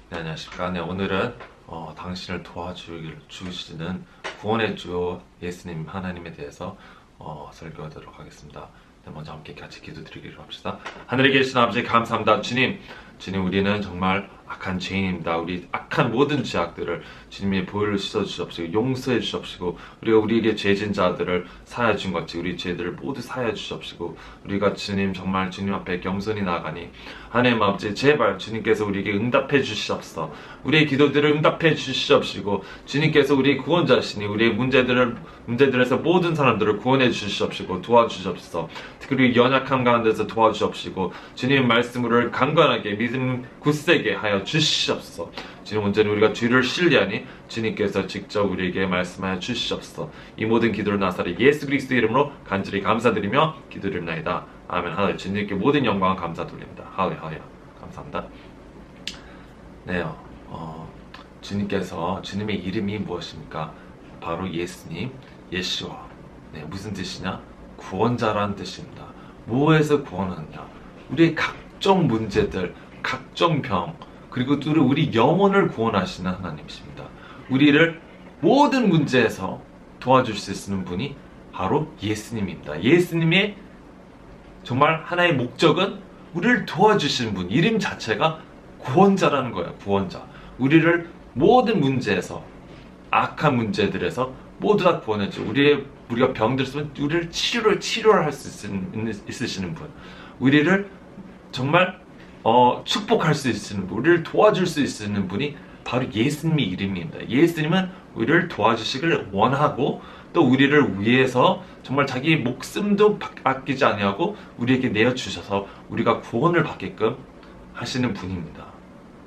네, 안녕하십니까. 네, 오늘은 당신을 도와주시는 구원의 주 예수님 하나님에 대해서 설교하도록 하겠습니다. 네, 먼저 함께 같이 기도드리기로 합시다. 하늘에 계신 아버지 감사합니다. 주님 우리는 정말 악한 죄인입니다. 우리 악한 모든 죄악들을 주님이 보혈로 씻어주시옵시고 용서해 주시옵시고 우리가 우리에게 죄진 자들을 사하여 준 것이 우리 죄들을 모두 사하여 주시옵시고 우리가 주님 정말 주님 앞에 겸손히 나아가니 하나님 아버지 제발 주님께서 우리에게 응답해 주시옵소서. 우리의 기도들을 응답해 주시옵시고 주님께서 우리의 구원자시니 우리의 문제들에서 모든 사람들을 구원해 주시옵시고 도와주시옵소서. 특히 연약함 가운데서 도와주시옵시고 주님 말씀을 강건하게 믿음 굳세게 하여 주시옵소서. 주님 온전히 우리가 주를 신뢰하니 주님께서 직접 우리에게 말씀하여 주시옵소서. 이 모든 기도를 나사리 예수 그리스도 이름으로 간절히 감사드리며 기도드립니다. 아멘. 하나님 주님께 모든 영광 감사 돌립니다. 할렐루야. 감사합니다. 네, 주님께서 주님의 이름이 무엇입니까? 바로 예수님, 예수와. 네, 무슨 뜻이냐? 구원자라는 뜻입니다. 무엇에서 구원하느냐? 우리의 각종 문제들, 각종 병, 그리고 또 우리 영혼을 구원하시는 하나님이십니다. 우리를 모든 문제에서 도와줄 수 있는 분이 바로 예수님입니다. 예수님의 정말 하나의 목적은 우리를 도와주시는 분, 이름 자체가 구원자라는 거예요. 구원자. 우리를 모든 문제에서, 악한 문제들에서 모두 다 구원해줘. 우리가 병들 있으면 우리를 치료를 할 수 있으시는 분, 우리를 정말 축복할 수 있는 분, 우리를 도와줄 수 있는 분이 바로 예수님의 이름입니다. 예수님은 우리를 도와주시기를 원하고 또 우리를 위해서 정말 자기 목숨도 아끼지 아니하고 우리에게 내어주셔서 우리가 구원을 받게끔 하시는 분입니다.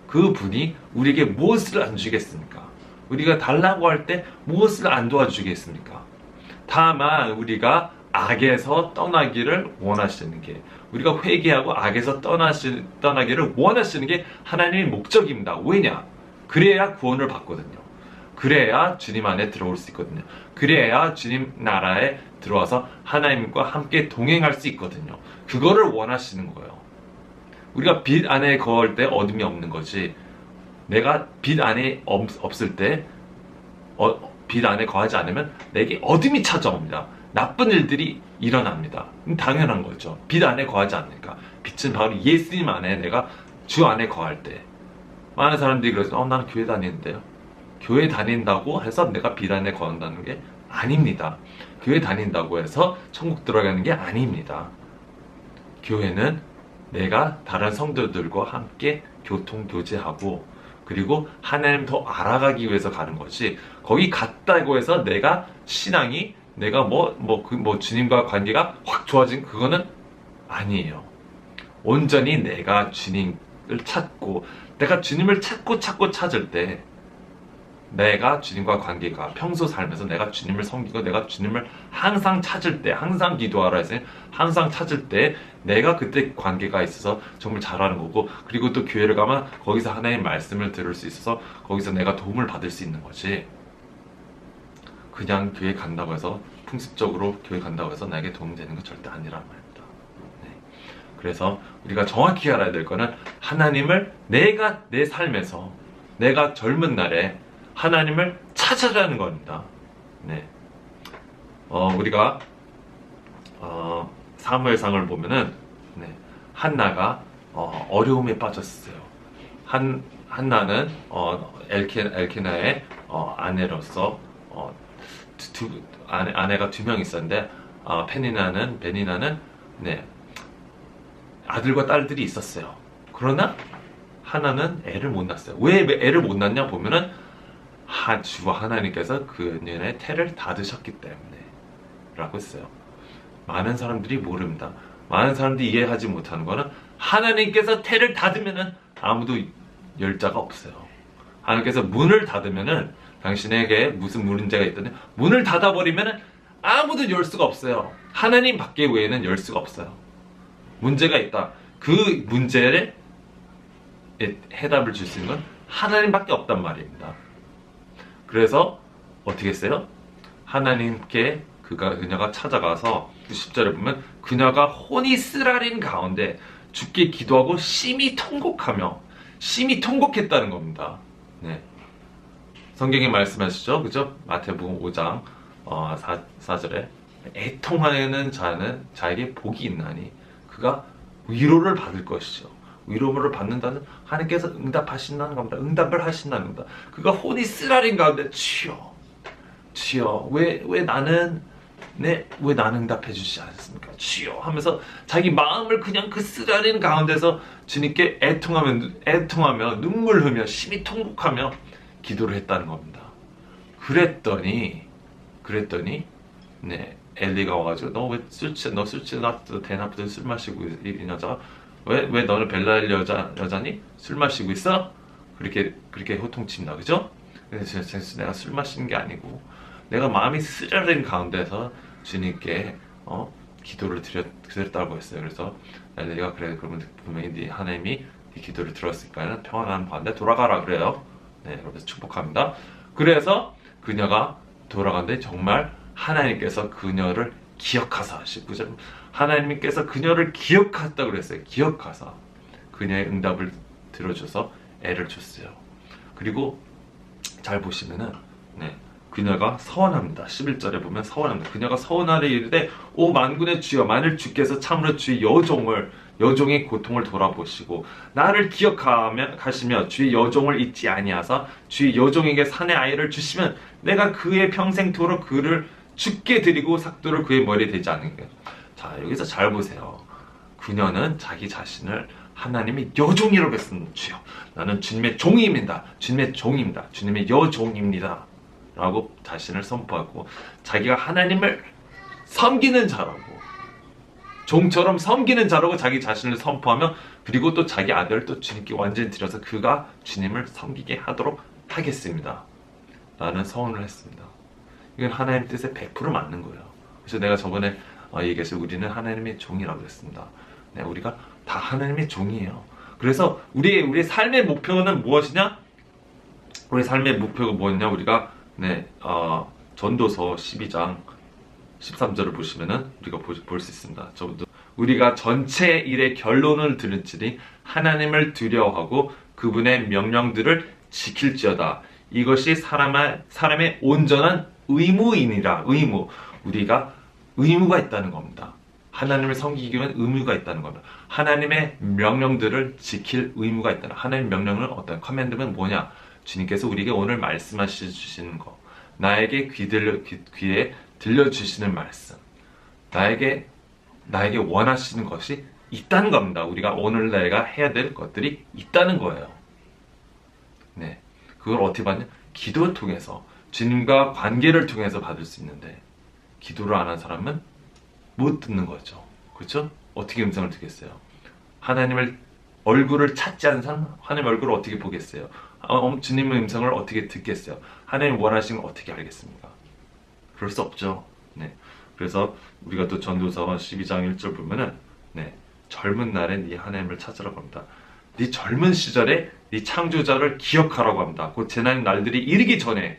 그 분이 우리에게 무엇을 안 주겠습니까? 우리가 달라고 할 때 무엇을 안 도와주겠습니까? 다만 우리가 악에서 떠나기를 원하시는 게, 우리가 회개하고 악에서 떠나기를 원하시는 게 하나님의 목적입니다. 왜냐? 그래야 구원을 받거든요. 그래야 주님 안에 들어올 수 있거든요. 그래야 주님 나라에 들어와서 하나님과 함께 동행할 수 있거든요. 그거를 원하시는 거예요. 우리가 빛 안에 거할 때 어둠이 없는 거지, 내가 빛 안에 없을 때 빛 안에 거하지 않으면 내게 어둠이 찾아옵니다. 나쁜 일들이 일어납니다. 당연한 거죠. 빛 안에 거하지 않으니까. 빛은 바로 예수님 안에, 내가 주 안에 거할 때. 많은 사람들이 그래서 나는 교회 다니는데요. 교회 다닌다고 해서 내가 빛 안에 거한다는 게 아닙니다. 교회 다닌다고 해서 천국 들어가는 게 아닙니다. 교회는 내가 다른 성도들과 함께 교통교제하고 그리고 하나님 더 알아가기 위해서 가는 거지, 거기 갔다고 해서 내가 신앙이 내가 주님과 관계가 확 좋아진 그거는 아니에요. 온전히 내가 주님을 찾고, 내가 주님을 찾고 찾을 때 내가 주님과 관계가 평소 삶에서 내가 주님을 섬기고 내가 주님을 항상 찾을 때, 항상 기도하라 했으니 항상 찾을 때 내가 그때 관계가 있어서 정말 잘하는 거고, 그리고 또 교회를 가면 거기서 하나님의 말씀을 들을 수 있어서 거기서 내가 도움을 받을 수 있는 거지, 그냥 교회 간다고 해서 풍습적으로 교회 간다고 해서 나에게 도움되는 건 절대 아니란 말입니다. 네. 그래서 우리가 정확히 알아야 될 거는 하나님을 내가 내 삶에서, 내가 젊은 날에 하나님을 찾으라는 겁니다. 네. 우리가 사무엘상을 보면은, 네, 한나가 어려움에 빠졌어요. 한나는 엘케나의 아내로서 아내가 2명 있었는데, 베니나는 네, 아들과 딸들이 있었어요. 그러나 하나는 애를 못 낳았어요. 왜 애를 못 낳냐 보면은 주와 하나님께서 그녀의 태를 닫으셨기 때문에 라고 했어요. 많은 사람들이 모릅니다. 많은 사람들이 이해하지 못하는 거는 하나님께서 태를 닫으면은 아무도 열 자가 없어요. 하나님께서 문을 닫으면은, 당신에게 무슨 문제가 있던데 문을 닫아버리면은 아무도 열 수가 없어요. 하나님 밖에 외에는 열 수가 없어요. 문제가 있다. 그 문제에 해답을 줄 수 있는 건 하나님밖에 없단 말입니다. 그래서 어떻게 했어요? 하나님께 그녀가 찾아가서 10절에 보면 그녀가 혼이 쓰라린 가운데 주께 기도하고 심히 통곡하며 심히 통곡했다는 겁니다. 네. 성경에 말씀하시죠, 그죠? 마태복음 5장 4절에 애통하는 자는 자에게 복이 있나니 그가 위로를 받을 것이죠. 위로를 받는다는 하나님께서 응답하신다는 겁니다. 응답을 하신다는 겁니다. 그가 혼이 쓰라린 가운데 주여, 주여, 왜 나는 왜 나는 응답해 주시지 않습니까? 주여 하면서 자기 마음을 그냥 그 쓰라린 가운데서 주님께 애통하며 눈물 흘며 심히 통곡하며 기도를 했다는 겁니다. 그랬더니 엘리가 와가지고 너 왜 술 취해 대낮부터 술 마시고 이 여자가 왜 너는 벨라엘 여자니? 술 마시고 있어? 그렇게 호통친다, 그죠? 그래서 내가 술 마시는 게 아니고 내가 마음이 쓰라린 가운데서 주님께 기도를 드렸다고 했어요. 그래서 엘리가 그래, 그러면 분명히 하나님이 네 기도를 들었으니까 평안한 가운데 돌아가라 그래요. 네, 여러분 축복합니다. 그래서 그녀가 돌아갔는데 정말 하나님께서 그녀를 기억하사, 19절 하나님께서 그녀를 기억했다고 그랬어요. 기억하사 그녀의 응답을 들어줘서 애를 줬어요. 그리고 잘 보시면은 그녀가 서원합니다. 11절에 보면 서원합니다. 그녀가 서원하되 이르되 오 만군의 주여, 만일 주께서 참으로 주의 여종의 고통을 돌아보시고 나를 기억하시며 주의 여종을 잊지 아니하사 주의 여종에게 사내 아이를 주시면 내가 그의 평생토록 그를 죽게 드리고 삭도를 그의 머리에 대지 않으리라. 자, 여기서 잘 보세요. 그녀는 자기 자신을 하나님의 여종이라고 했습니다. 주여, 나는 주님의 종입니다. 주님의 종입니다. 주님의 여종입니다. 라고 자신을 선포하고 자기가 하나님을 섬기는 자라고, 종처럼 섬기는 자라고 자기 자신을 선포하며, 그리고 또 자기 아들을 또 주님께 완전히 드려서 그가 주님을 섬기게 하도록 하겠습니다 라는 서원을 했습니다. 이건 하나님 뜻에 100% 맞는 거예요. 그래서 내가 저번에 얘기했어요. 우리는 하나님의 종이라고 했습니다. 네, 우리가 다 하나님의 종이에요. 그래서 우리의 삶의 목표는 무엇이냐? 우리 삶의 목표가 뭐냐? 우리가 전도서 12장 13절을 보시면은 우리가 볼 수 있습니다. 우리가 전체 일의 결론을 들을지니 하나님을 두려워하고 그분의 명령들을 지킬지어다. 이것이 사람의 온전한 의무이니라. 우리가 의무가 있다는 겁니다. 하나님을 섬기기 위한 의무가 있다는 겁니다. 하나님의 명령들을 지킬 의무가 있다는. 하나님의 명령은 어떤 커맨드면 뭐냐? 주님께서 우리에게 오늘 말씀하시는 거, 나에게 귀에 들려주시는 말씀, 나에게 원하시는 것이 있다는 겁니다. 우리가 오늘 내가 해야 될 것들이 있다는 거예요. 네, 그걸 어떻게 받냐? 기도를 통해서, 주님과 관계를 통해서 받을 수 있는데, 기도를 안 한 사람은 못 듣는 거죠. 그렇죠? 어떻게 음성을 듣겠어요? 하나님을 얼굴을 찾지 않은 사람은 하나님 얼굴을 어떻게 보겠어요? 주님의 음성을 어떻게 듣겠어요? 하나님 원하시는 걸 어떻게 알겠습니까? 그럴 수 없죠. 네. 그래서 우리가 또 전도서 12장 1절 보면은 젊은 날에 네 하나님을 찾으라고 합니다. 네 젊은 시절에 네 창조자를 기억하라고 합니다. 곧 재난의 날들이 이르기 전에,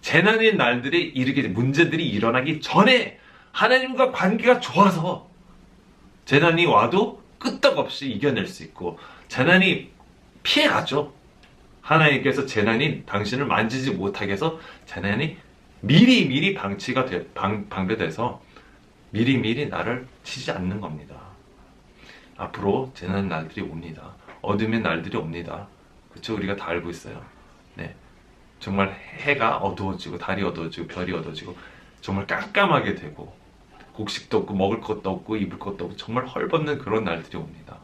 재난의 날들이 문제들이 일어나기 전에 하나님과 관계가 좋아서 재난이 와도 끄떡없이 이겨낼 수 있고, 재난이 피해가죠. 하나님께서 재난이 당신을 만지지 못하게 해서 재난이 미리 방배돼서 미리 나를 치지 않는 겁니다. 앞으로 재난 날들이 옵니다. 어둠의 날들이 옵니다. 그렇죠? 우리가 다 알고 있어요. 정말 해가 어두워지고 달이 어두워지고 별이 어두워지고 정말 깜깜하게 되고 곡식도 없고 먹을 것도 없고 입을 것도 없고 정말 헐벗는 그런 날들이 옵니다.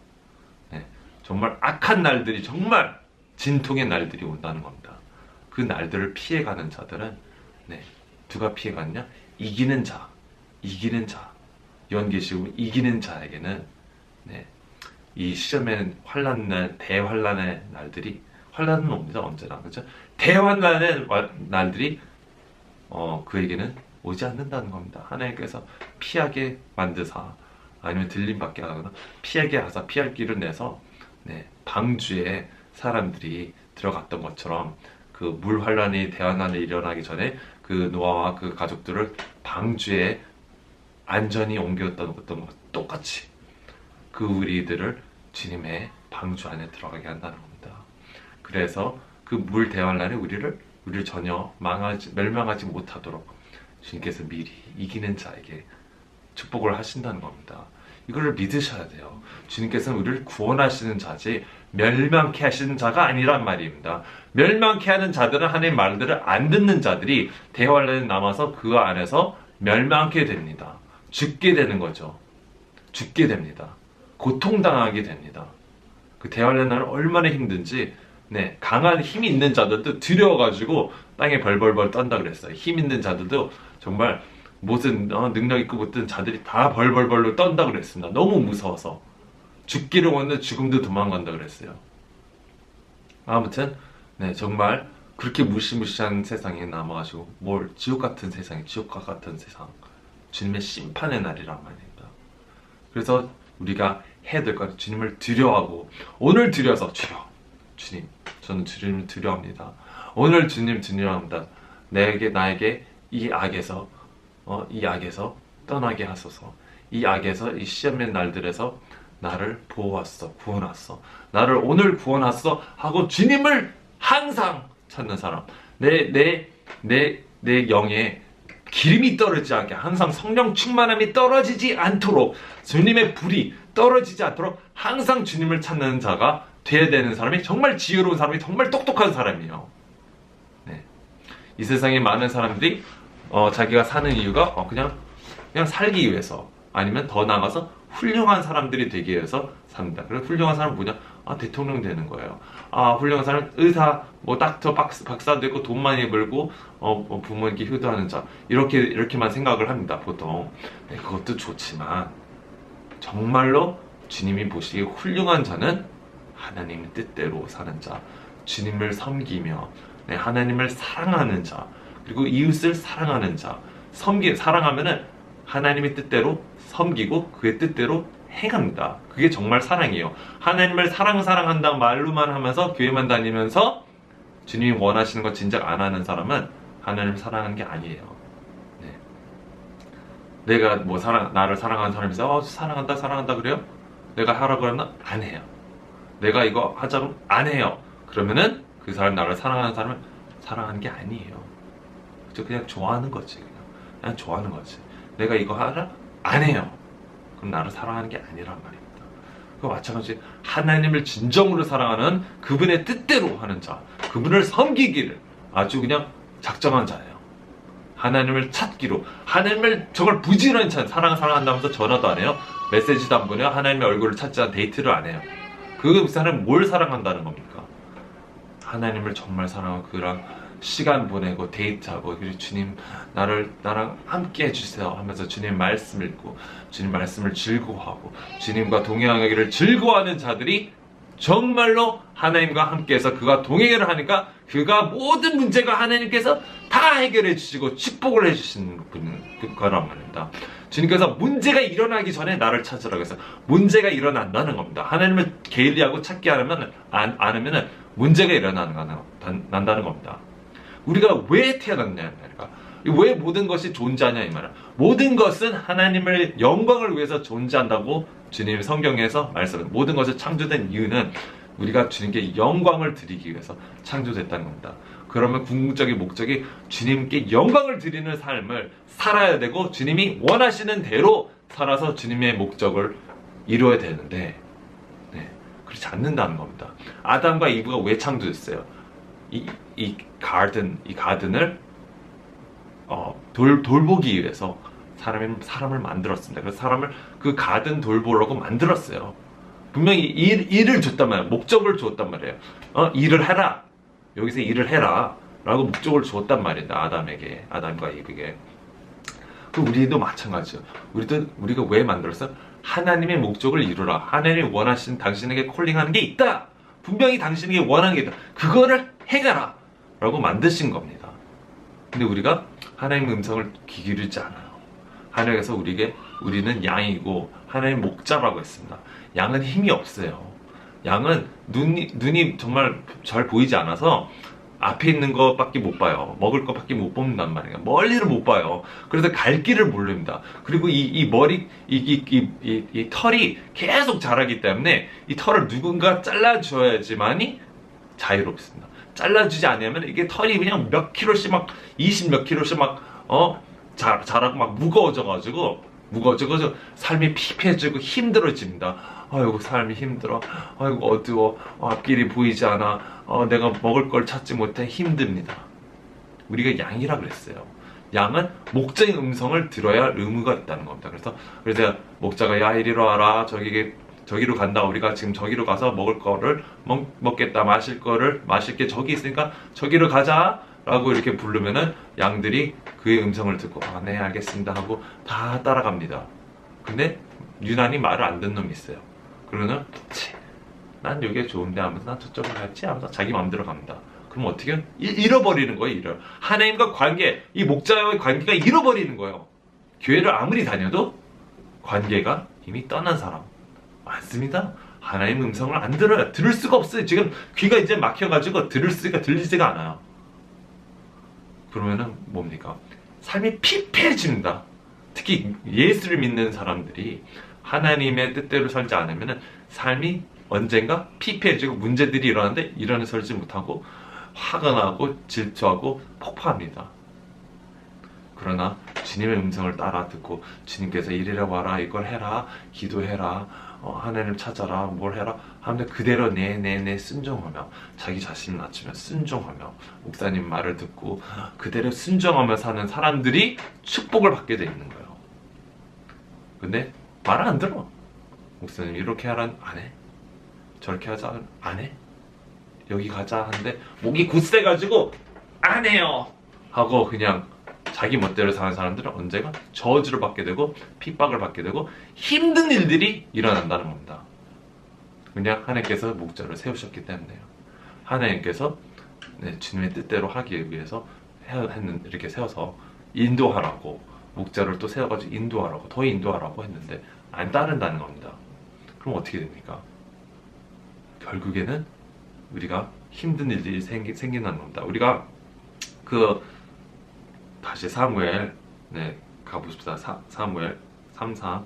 정말 악한 날들이, 정말 진통의 날들이 온다는 겁니다. 그 날들을 피해가는 자들은 누가 피해갔냐? 이기는 자. 요한계시록 이기는 자에게는 이 시험의 대환란의 날들이, 환란은 옵니다. 언제나. 그렇죠? 대환란의 날들이 그에게는 오지 않는다는 겁니다. 하나님께서 피하게 만드사, 아니면 들림받게 하거나 피하게 하사 피할 길을 내서 방주에 사람들이 들어갔던 것처럼, 그 물환란이 대환란이 일어나기 전에 그 노아와 그 가족들을 방주에 안전히 옮겼던 것 똑같이 그 우리들을 주님의 방주 안에 들어가게 한다는 겁니다. 그래서 그 물 대환란에 우리를 전혀 멸망하지 못하도록 주님께서 미리 이기는 자에게 축복을 하신다는 겁니다. 이거를 믿으셔야 돼요. 주님께서는 우리를 구원하시는 자지 멸망케 하시는 자가 아니란 말입니다. 멸망케 하는 자들은 하나님의 말들을 안 듣는 자들이 대환란에 남아서 그 안에서 멸망케 됩니다. 죽게 되는 거죠. 죽게 됩니다. 고통당하게 됩니다. 그 대환란은 얼마나 힘든지 강한 힘이 있는 자들도 두려워가지고 땅에 벌벌벌 떤다 그랬어요. 힘 있는 자들도 정말 무슨 능력 있고 못된 자들이 다 벌벌벌로 떤다 그랬습니다. 너무 무서워서 죽기를 원하는 죽음도 도망간다 그랬어요. 아무튼 정말 그렇게 무시무시한 세상에 남아가지고 지옥 같은 세상이 지옥과 같은 세상, 주님의 심판의 날이란 말입니다. 그래서 우리가 해야 될 것, 주님을 두려워하고, 오늘 두려워서 주님, 저는 주님을 두려워합니다. 오늘 주님 두려워합니다. 나에게 이 악에서 떠나게 하소서. 이 악에서, 이 시험의 날들에서 나를 보호하소서, 구원하소서. 나를 오늘 구원하소서 하고 주님을 항상 찾는 사람. 내 영에 기름이 떨어지지 않게, 항상 성령 충만함이 떨어지지 않도록, 주님의 불이 떨어지지 않도록 항상 주님을 찾는 자가 돼야 되는 사람이, 정말 지혜로운 사람이, 정말 똑똑한 사람이에요. 이 세상에 많은 사람들이 자기가 사는 이유가 그냥 살기 위해서, 아니면 더 나아가서 훌륭한 사람들이 되기 위해서 삽니다. 그래서 훌륭한 사람은 뭐냐? 대통령 되는 거예요. 훌륭한 사람은 의사, 닥터, 박사 되고 돈 많이 벌고 부모님께 효도하는 자, 이렇게만 생각을 합니다. 보통. 그것도 좋지만 정말로 주님이 보시기에 훌륭한 자는 하나님의 뜻대로 사는 자, 주님을 섬기며 하나님을 사랑하는 자, 그리고 이웃을 사랑하는 자. 사랑하면은 하나님의 뜻대로 섬기고 그의 뜻대로 행합니다. 그게 정말 사랑이에요. 하나님을 사랑한다 말로만 하면서 교회만 다니면서 주님이 원하시는 거 진작 안 하는 사람은 하나님을 사랑하는 게 아니에요. 내가 나를 사랑하는 사람이 있어. 사랑한다 그래요? 내가 하라고 그러나 안 해요. 내가 이거 하자고 안 해요. 그러면은 그 사람, 나를 사랑하는 사람은 사랑하는 게 아니에요. 그냥 좋아하는 거지. 그냥 좋아하는 거지. 내가 이거 하라? 안 해요. 그럼 나를 사랑하는 게 아니란 말입니다. 그와 마찬가지 하나님을 진정으로 사랑하는, 그분의 뜻대로 하는 자, 그분을 섬기기를 아주 그냥 작정한 자예요. 하나님을 찾기로, 하나님을 정말 부지런히 사랑한다면서 전화도 안 해요. 메시지도 안 보내요. 하나님의 얼굴을 찾지 않은 데이트를 안 해요. 그 사람은 뭘 사랑한다는 겁니까? 하나님을 정말 사랑하고 그랑 시간 보내고 데이트하고, 그리고 주님 나랑 함께 해주세요 하면서 주님 말씀 읽고 주님 말씀을 즐거워하고 주님과 동행하기를 즐거워하는 자들이 정말로 하나님과 함께해서 그가 동행을 하니까 그가 모든 문제가 하나님께서 다 해결해 주시고 축복을 해주시는 거란 말입니다. 주님께서 문제가 일어나기 전에 나를 찾으라고 해서 문제가 일어난다는 겁니다. 하나님을 게을리하고 찾기 않으면 문제가 난다는 겁니다. 우리가 왜 태어났냐, 왜 모든 것이 존재하냐 이 말이야. 모든 것은 하나님의 영광을 위해서 존재한다고 주님 성경에서 말씀합니다. 모든 것이 창조된 이유는 우리가 주님께 영광을 드리기 위해서 창조됐다는 겁니다. 그러면 궁극적인 목적이 주님께 영광을 드리는 삶을 살아야 되고, 주님이 원하시는 대로 살아서 주님의 목적을 이루어야 되는데 그렇지 않는다는 겁니다. 아담과 이브가 왜 창조됐어요? 이 가든을 돌보기 위해서 사람을 만들었습니다. 그래서 사람을 그 가든 돌보려고 만들었어요. 분명히 일을 줬단 말이에요. 목적을 줬단 말이에요. 일을 해라. 여기서 일을 해라. 라고 목적을 줬단 말입니다. 아담과 이브에게. 우리도 마찬가지죠. 우리가 왜 만들었어요? 하나님의 목적을 이루라. 하나님이 원하시는, 당신에게 콜링하는 게 있다. 분명히 당신에게 원하는 게 있다. 그거를 해가라. 라고 만드신 겁니다. 근데 우리가 하나님의 음성을 귀 기울이지 않아요. 하나님께서 우리는 양이고 하나님 목자라고 했습니다. 양은 힘이 없어요. 양은 눈이 정말 잘 보이지 않아서 앞에 있는 것밖에 못 봐요. 먹을 것밖에 못 본단 말이에요. 멀리를 못 봐요. 그래서 갈 길을 모릅니다. 그리고 이 머리, 이 털이 계속 자라기 때문에 이 털을 누군가 잘라줘야지만이 자유롭습니다. 잘라주지 않으면 이게 털이 그냥 몇 킬로씩 막 20 몇 킬로씩 막 자라고 막 무거워져가지고 삶이 피폐해지고 힘들어집니다. 아이고 삶이 힘들어. 아이고 어두워. 앞길이 보이지 않아. 내가 먹을 걸 찾지 못해 힘듭니다. 우리가 양이라 그랬어요. 양은 목자의 음성을 들어야 할 의무가 있다는 겁니다. 그래서 목자가 야 이리로 와라. 저기로 간다. 우리가 지금 저기로 가서 먹을 거를 먹겠다. 마실 게 저기 있으니까 저기로 가자. 라고 이렇게 부르면은 양들이 그의 음성을 듣고 네 알겠습니다 하고 다 따라갑니다. 근데 유난히 말을 안 듣는 놈이 있어요. 그러면은 난 여기가 좋은데 하면서 난 저쪽으로 갈지 하면서 자기 마음대로 갑니다. 그럼 어떻게 잃어버리는 거예요. 하나님과 관계, 이 목자와의 관계가 잃어버리는 거예요. 교회를 아무리 다녀도 관계가 이미 떠난 사람 많습니다. 하나님 음성을 안 들어요. 들을 수가 없어요. 지금 귀가 이제 막혀가지고 들리지가 않아요. 그러면은 뭡니까? 삶이 피폐해집니다. 특히 예수를 믿는 사람들이 하나님의 뜻대로 살지 않으면은 삶이 언젠가 피폐해지고 문제들이 일어나는데 일어나설지 못하고 화가 나고 질투하고 폭파합니다. 그러나 주님의 음성을 따라 듣고 주님께서 이리라 와라, 이걸 해라, 기도해라, 하나님을 찾아라, 뭘 해라 하면 그대로 네 순종하며 자기 자신을 낮추며 순종하며 목사님 말을 듣고 그대로 순종하며 사는 사람들이 축복을 받게 돼 있는 거예요. 근데 말을 안 들어. 목사님 이렇게 하라 안 해. 저렇게 하자 안 해. 여기 가자 하는데 목이 굳세가지고 안 해요 하고 그냥 자기 멋대로 사는 사람들은 언제가 저주를 받게 되고 핍박을 받게 되고 힘든 일들이 일어난다는 겁니다. 그냥 하나님께서 목자를 세우셨기 때문에요. 하나님께서 주님의 뜻대로 하기 위해서 이렇게 세워서 인도하라고 목자를 또 세워가지고 인도하라고 더 인도하라고 했는데 안 따른다는 겁니다. 그럼 어떻게 됩니까? 결국에는 우리가 힘든 일들이 생긴다는 겁니다. 우리가 다시 사무엘 가봅시다. 사무엘 3상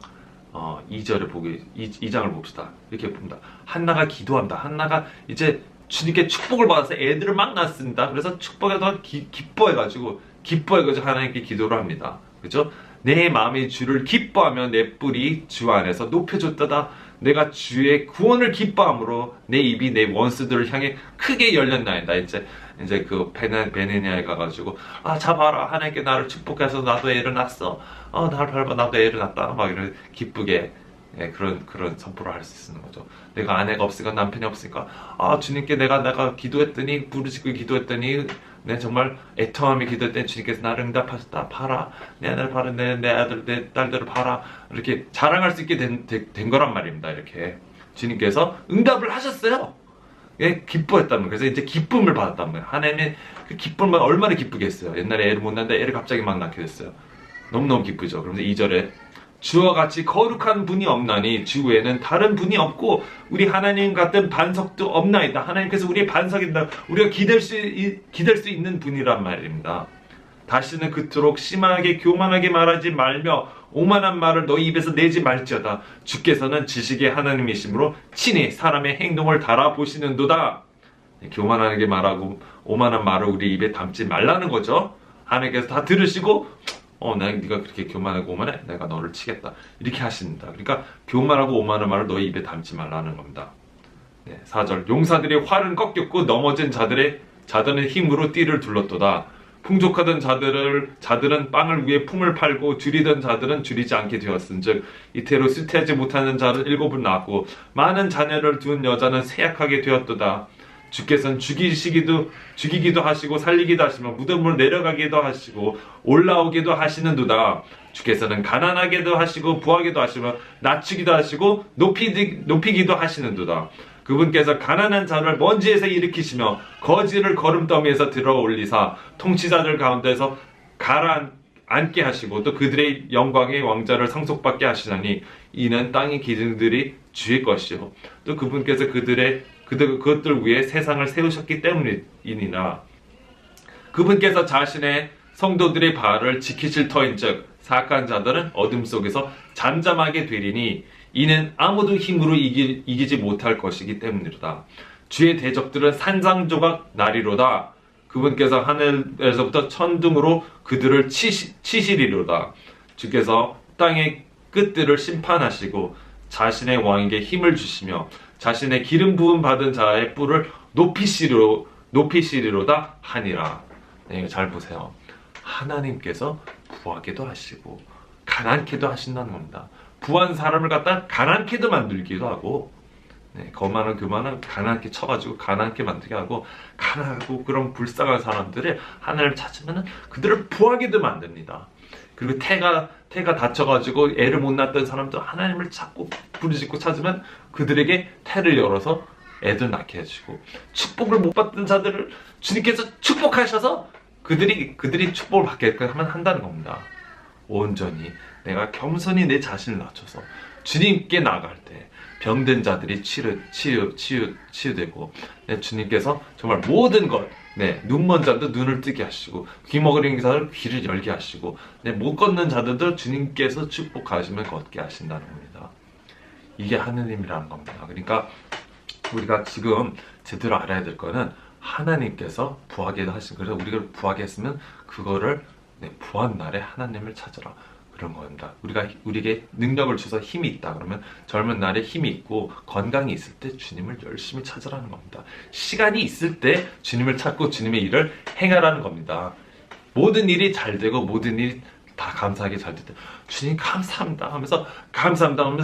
2장을 봅시다. 이렇게 봅니다. 한나가 기도한다. 한나가 이제 주님께 축복을 받아서 애들을 막 낳습니다. 그래서 축복에서 기뻐해가지고 하나님께 기도를 합니다. 그죠? 내 마음이 주를 기뻐하며 내 뿔이 주 안에서 높여졌다다. 내가 주의 구원을 기뻐함으로 내 입이 내 원수들을 향해 크게 열렸나이다. 이제 그 베네니아에 가가지고 잡아라, 하나님께 나를 축복해서 나도 애를 낳았어. 나를 밟아, 나도 애를 낳았다. 막 이런 기쁘게 그런 선포를 할 수 있는 거죠. 내가 아내가 없으니까, 남편이 없으니까 주님께 내가 기도했더니, 부르짖고 기도했더니 정말 애통하며 기도했더니 주님께서 나를 응답하셨다. 봐라, 내 아들 봐라, 내 아들 내 딸들을 봐라. 이렇게 자랑할 수 있게 된 거란 말입니다. 이렇게 주님께서 응답을 하셨어요. 기뻐했다는 거예요. 그래서 이제 기쁨을 받았단 말이에요. 하나님의 그 기쁨을 얼마나 기쁘겠어요. 옛날에 애를 못 낳는데 애를 갑자기 막 낳게 됐어요. 너무너무 기쁘죠. 그러면서 2절에 주와 같이 거룩한 분이 없나니 주 외에는 다른 분이 없고 우리 하나님 같은 반석도 없나이다. 하나님께서 우리의 반석이다. 우리가 기댈 수 있는 분이란 말입니다. 다시는 그토록 심하게 교만하게 말하지 말며 오만한 말을 너희 입에서 내지 말지어다. 주께서는 지식의 하나님이시므로 친히 사람의 행동을 달아보시는도다. 교만하게 말하고 오만한 말을 우리 입에 담지 말라는 거죠. 하나님께서 다 들으시고 네가 그렇게 교만하고 오만해? 내가 너를 치겠다. 이렇게 하십니다. 그러니까 교만하고 오만한 말을 너희 입에 담지 말라는 겁니다. 4절 용사들의 활은 꺾였고 넘어진 자들은 힘으로 띠를 둘렀도다. 풍족하던 자들은 빵을 위해 품을 팔고 줄이던 자들은 줄이지 않게 되었은즉 이태로 쇠퇴하지 못하는 자는 7을 낳았고 많은 자녀를 둔 여자는 쇠약하게 되었도다. 주께서는 죽이기도 하시고 살리기도 하시며 무덤으로 내려가기도 하시고 올라오기도 하시는도다. 주께서는 가난하게도 하시고 부하게도 하시며 낮추기도 하시고 높이기도 하시는도다. 그분께서 가난한 자를 먼지에서 일으키시며 거지를 거름더미에서 들어 올리사 통치자들 가운데서 가라앉게 하시고 또 그들의 영광의 왕자를 상속받게 하시나니 이는 땅의 기둥들이 주의 것이요 또 그분께서 그것들 위에 세상을 세우셨기 때문이니라. 그분께서 자신의 성도들의 발을 지키실 터인즉 사악한 자들은 어둠 속에서 잠잠하게 되리니 이는 아무도 힘으로 이기지 못할 것이기 때문이로다. 주의 대적들은 산상조각 나리로다. 그분께서 하늘에서부터 천둥으로 그들을 치시리로다. 주께서 땅의 끝들을 심판하시고 자신의 왕에게 힘을 주시며 자신의 기름 부음 받은 자의 뿔을 높이시리로다 하니라. 네, 잘 보세요. 하나님께서 부하게도 하시고 가난케도 하신다는 겁니다. 부한 사람을 갖다 가난케도 만들기도 하고, 네, 그만은 가난케 쳐가지고 가난케 만들게 하고, 가난하고 그런 불쌍한 사람들을 하나님을 찾으면 그들을 부하게도 만듭니다. 그리고 태가 다쳐가지고 애를 못 낳았던 사람도 하나님을 찾고 부르짖고 찾으면 그들에게 태를 열어서 애들 낳게 해주고, 축복을 못 받던 자들을 주님께서 축복하셔서 그들이 축복을 받게끔 한다는 겁니다. 온전히 내가 겸손히 내 자신을 낮춰서 주님께 나갈 때 병든 자들이 치유되고, 주님께서 정말 모든 것, 눈 먼 자도 눈을 뜨게 하시고, 귀 먹으린 자들 귀를 열게 하시고, 못 걷는 자들도 주님께서 축복하시면 걷게 하신다는 겁니다. 이게 하느님이라는 겁니다. 그러니까 우리가 지금 제대로 알아야 될 거는 하나님께서 부하게 하신, 그래서 우리가 부하게 했으면 그거를 부한 날에 하나님을 찾으라, 그런 겁니다. 우리에게 능력을 주셔서 힘이 있다 그러면 젊은 날에 힘이 있고 건강이 있을 때 주님을 열심히 찾으라는 겁니다. 시간이 있을 때 주님을 찾고 주님의 일을 행하라는 겁니다. 모든 일이 잘 되고 모든 일이 다 감사하게 잘 될 때 주님 감사합니다 하면서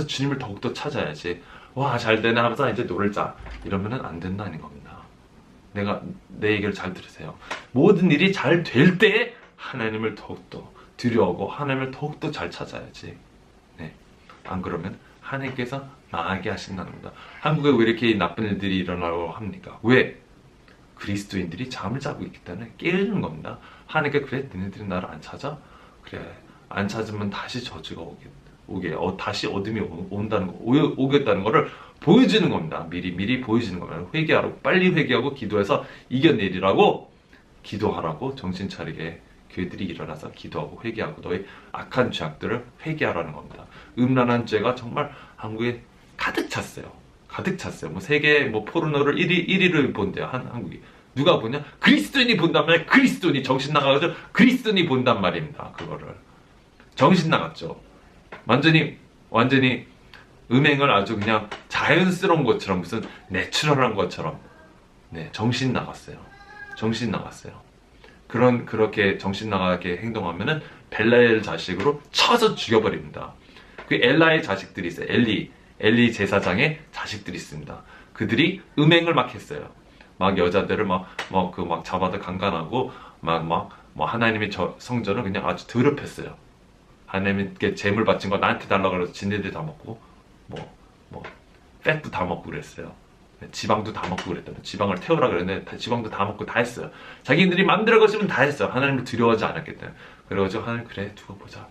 주님을 더욱더 찾아야지. 와, 잘 되네 하면서 이제 놀자 이러면은 안 된다는 겁니다. 내 얘기를 잘 들으세요. 모든 일이 잘 될 때 하나님을 더욱더 두려워하고 하나님을 더욱더 잘 찾아야지. 안 그러면 하나님께서 망하게 하신다는 겁니다. 한국에 왜 이렇게 나쁜 일들이 일어나고 합니까? 왜? 그리스도인들이 잠을 자고 있기 때문에 깨우는 겁니다. 하나님께, 그래 너네들이 나를 안 찾아? 그래, 안 찾으면 다시 저주가 오게 다시 어둠이 온다는 거, 오겠다는 거를 보여주는 겁니다. 미리 보여주는 겁니다. 회개하라고, 빨리 회개하고 기도해서 이겨내리라고, 기도하라고 정신 차리게 교회들이 일어나서 기도하고 회개하고 너의 악한 죄악들을 회개하라는 겁니다. 음란한 죄가 정말 한국에 가득 찼어요. 뭐 세계 포르노를 1위를 본대요. 한국이. 누가 보냐? 그리스도인이 본단 말이야. 그리스도인이 정신 나가가지고 그리스도인이 본단 말입니다. 그거를 정신 나갔죠. 완전히 음행을 아주 그냥 자연스러운 것처럼, 무슨 내추럴한 것처럼, 정신 나갔어요. 그렇게 정신 나가게 행동하면은 벨라엘 자식으로 쳐서 죽여버립니다. 그 엘라의 자식들이 있어요. 엘리 제사장의 자식들이 있습니다. 그들이 음행을 막 했어요. 막 여자들을 잡아도 강간하고, 하나님의 성전을 그냥 아주 더럽혔어요. 하나님께 재물 바친 거 나한테 달라고 그래서 지네들 다 먹고, 팻도 다 먹고 그랬어요. 지방도 다 먹고 그랬다면, 지방을 태우라 그랬는데 지방도 다 먹고 다 했어요. 자기들이 마음대로 것이면 다 했어요. 하나님을 두려워하지 않았기 때문에. 그래가지고 하나님, 그래 두고 보자.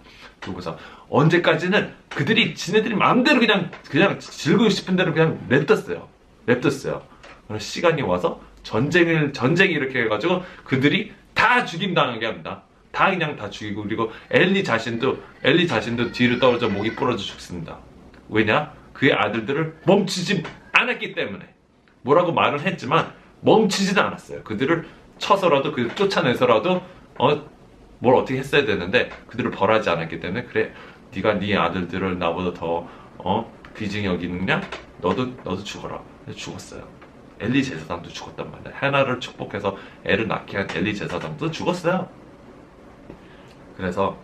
언제까지는 지네들이 마음대로 그냥 즐기고 싶은 대로 그냥 냅뒀어요. 그래서 시간이 와서 전쟁이 이렇게 해가지고 그들이 다 죽임당하게 합니다. 다 죽이고, 그리고 엘리 자신도 뒤로 떨어져 목이 부러져 죽습니다. 왜냐? 그의 아들들을 멈추지 않았기 때문에. 뭐라고 말은 했지만 멈추지도 않았어요. 그들을 쳐서라도, 쫓아내서라도 뭘 어떻게 했어야 되는데 그들을 벌하지 않았기 때문에, 그래 네가 네 아들들을 나보다 더 귀중히 여기느냐? 너도 죽어라. 죽었어요. 엘리 제사장도 죽었단 말이야. 하나를 축복해서 애를 낳게 한 엘리 제사장도 죽었어요. 그래서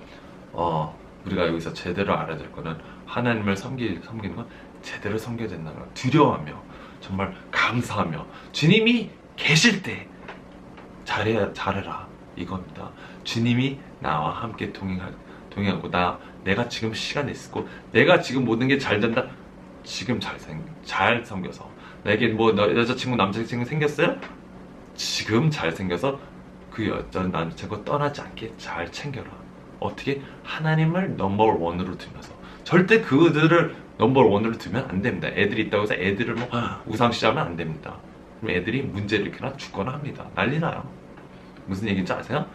우리가 여기서 제대로 알아야 될 거는, 하나님을 섬기는 건 제대로 섬겨야 된다는 거. 두려워하며 정말 감사하며 주님이 계실 때 잘해라 이겁니다. 주님이 나와 함께 동행하고, 내가 지금 시간이 있고 내가 지금 모든 게 잘 된다. 지금 잘 섬겨서, 내게 여자친구 남자친구 생겼어요? 지금 잘 생겨서 그 여자 남자친구 떠나지 않게 잘 챙겨라. 어떻게? 하나님을 넘버원으로 두면서. 절대 그들을 넘버원으로 두면 안 됩니다. 애들이 있다고 해서 애들을 우상시하면 안 됩니다. 그럼 애들이 문제를 일으키거나 죽거나 합니다. 난리 나요. 무슨 얘기인지 아세요?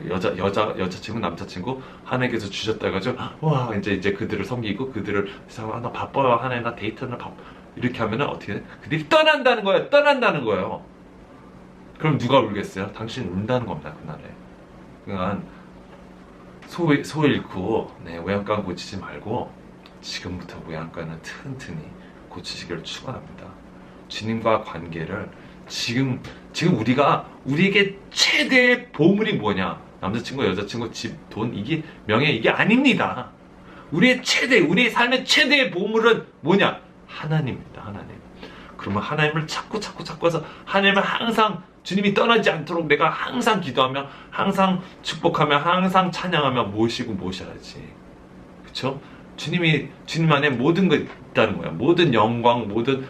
여자친구, 남자친구 하나님께서 주셨다 해가지고 와 이제 그들을 섬기고 그들을 나 바빠요 하나님 나 데이트나 바빠 이렇게 하면은 어떻게 돼? 그들이 떠난다는 거예요. 그럼 누가 울겠어요? 당신 운다는 겁니다 그날에. 그러니까 소 잃고 외양간 고치지 말고 지금부터 외양간은 튼튼히 고치시기를 축원합니다. 주님과 관계를 지금 우리에게 최대의 보물이 뭐냐? 남자친구, 여자친구, 집, 돈, 명예 이게 아닙니다. 우리의 삶의 최대의 보물은 뭐냐? 하나님입니다. 하나님. 그러면 하나님을 자꾸 해서 하나님을 항상 주님이 떠나지 않도록 내가 항상 기도하며 항상 축복하며 항상 찬양하며 모셔야지. 그렇죠? 주님 안에 모든 것 있다는 거야. 모든 영광, 모든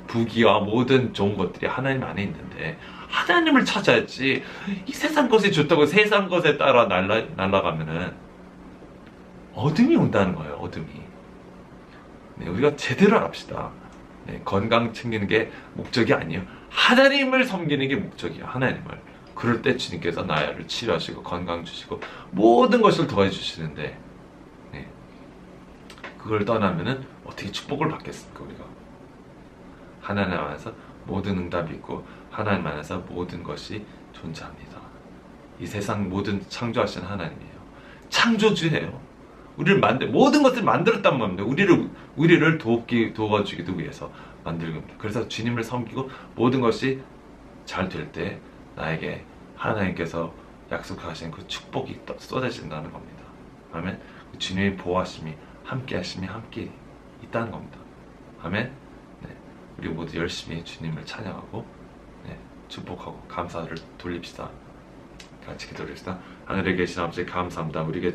부귀와 모든 좋은 것들이 하나님 안에 있는데 하나님을 찾아야지. 이 세상 것이 좋다고 세상 것에 따라 날아가면은 어둠이 온다는 거예요. 어둠이. 우리가 제대로 합시다. 건강 챙기는 게 목적이 아니에요. 하나님을 섬기는 게 목적이에요. 하나님을. 그럴 때 주님께서 나를 치료하시고 건강 주시고 모든 것을 더해 주시는데 그걸 떠나면은 어떻게 축복을 받겠습니까? 우리가 하나님 안에서 모든 응답이 있고 하나님 안에서 모든 것이 존재합니다. 이 세상 모든 창조하신 하나님이에요. 창조주예요. 모든 것을 만들었단 말입니다. 우리를 도와주기도 위해서 만들고 합니다. 그래서 주님을 섬기고 모든 것이 잘 될 때 나에게 하나님께서 약속하신 그 축복이 쏟아진다는 겁니다. 아멘. 주님의 보호하심이 함께 있다는 겁니다. 아멘. 우리 모두 열심히 주님을 찬양하고 축복하고 감사를 돌립시다. 같이 기도합시다. 하늘에 계신 아버지 감사합니다. 우리에게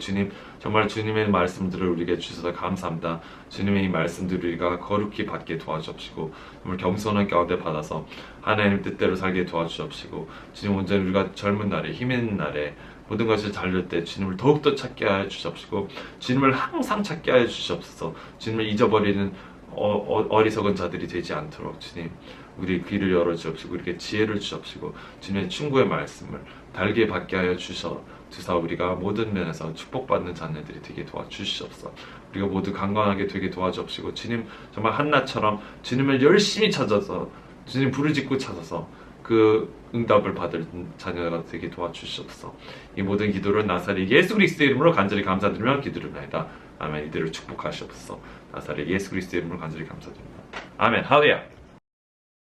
정말 주님의 말씀들을 우리에게 주셔서 감사합니다. 주님의 이 말씀들을 우리가 거룩히 받게 도와주옵시고 정말 겸손한 가운데 받아서 하나님 뜻대로 살게 도와주옵시고 주님 온전히 우리가 젊은 날에 힘 있는 날에 모든 것을 잘 될 때 주님을 더욱더 찾게 하여 주시옵시고 주님을 항상 찾게 하여 주시옵소서. 주님을 잊어버리는 어리석은 자들이 되지 않도록 주님 우리 귀를 열어주옵시고 우리에게 지혜를 주옵시고 주님의 충고의 말씀을 달게 받게 하여 주사 우리가 모든 면에서 축복받는 자녀들이 되게 도와주시옵소서. 우리가 모두 강건하게 되게 도와주옵시고 주님 정말 한나처럼 주님을 열심히 찾아서 주님 부르짖고 찾아서 그 응답을 받을 자녀가 되게 도와주시옵소서. 이 모든 기도를 나사렛 예수 그리스도의 이름으로 간절히 감사드리며 기도드립니다. 아멘. 이들을 축복하시옵소서. 나사렛 예수 그리스도의 이름으로 간절히 감사드립니다. 아멘. 할렐루야.